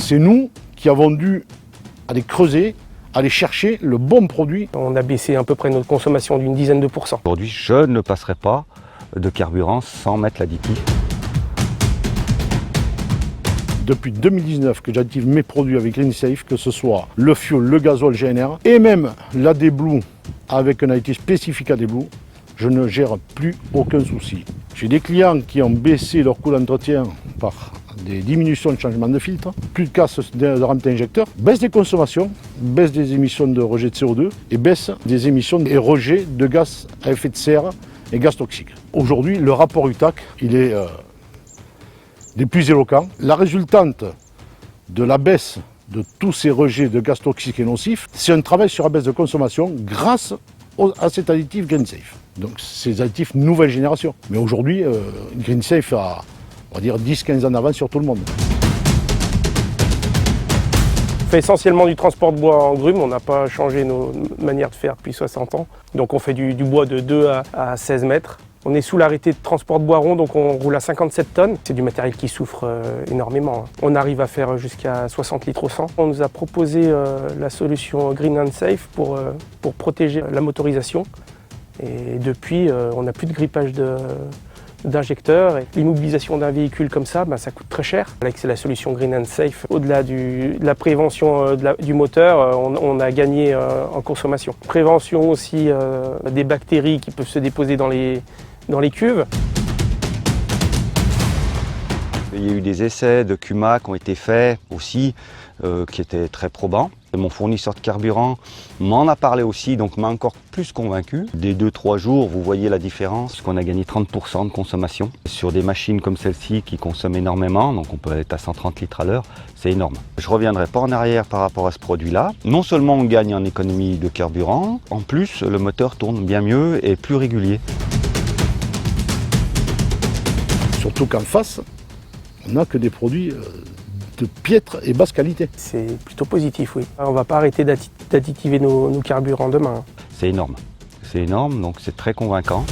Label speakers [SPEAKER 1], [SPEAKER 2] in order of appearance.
[SPEAKER 1] c'est nous qui avons dû aller creuser, aller chercher le bon produit.
[SPEAKER 2] On a baissé à peu près notre consommation d'une dizaine de pourcents.
[SPEAKER 3] Aujourd'hui, je ne passerai pas de carburant sans mettre l'additif.
[SPEAKER 1] Depuis 2019 que j'additive mes produits avec GreenSafe, que ce soit le fioul, le gazole GNR et même l'AD-Blue avec un additif spécifique AD-Blue, je ne gère plus aucun souci. J'ai des clients qui ont baissé leur coût d'entretien par des diminutions de changement de filtre, plus de casse de rampes injecteurs, baisse des consommations, baisse des émissions de rejet de CO2 et baisse des émissions et rejets de gaz à effet de serre et gaz toxiques. Aujourd'hui, le rapport UTAC, il est des plus éloquents. La résultante de la baisse de tous ces rejets de gaz toxiques et nocifs, c'est un travail sur la baisse de consommation grâce à cet additif GreenSafe. Donc ces additifs nouvelle génération. Mais aujourd'hui, GreenSafe a, on va dire, 10-15 ans d'avance sur tout le monde.
[SPEAKER 2] On fait essentiellement du transport de bois en grume, on n'a pas changé nos manières de faire depuis 60 ans. Donc on fait du bois de 2 à 16 mètres. On est sous l'arrêté de transport de bois rond, donc on roule à 57 tonnes. C'est du matériel qui souffre énormément. On arrive à faire jusqu'à 60 litres au 100. On nous a proposé la solution Green and Safe pour protéger la motorisation. Et depuis, on n'a plus de grippage d'injecteurs. L'immobilisation d'un véhicule comme ça, ça coûte très cher. Avec la solution Green and Safe, au-delà de la prévention du moteur, on a gagné en consommation. Prévention aussi des bactéries qui peuvent se déposer dans les cuves.
[SPEAKER 3] Il y a eu des essais de CUMA qui ont été faits aussi, qui étaient très probants. Mon fournisseur de carburant m'en a parlé aussi, donc m'a encore plus convaincu. Des 2-3 jours, vous voyez la différence, parce qu'on a gagné 30% de consommation. Sur des machines comme celle-ci qui consomment énormément, donc on peut être à 130 litres à l'heure, c'est énorme. Je ne reviendrai pas en arrière par rapport à ce produit-là. Non seulement on gagne en économie de carburant, en plus le moteur tourne bien mieux et plus régulier.
[SPEAKER 1] Surtout qu'en face, on n'a que des produits de piètre et basse qualité.
[SPEAKER 2] C'est plutôt positif, oui. On ne va pas arrêter d'additiver nos carburants demain.
[SPEAKER 3] C'est énorme, donc c'est très convaincant.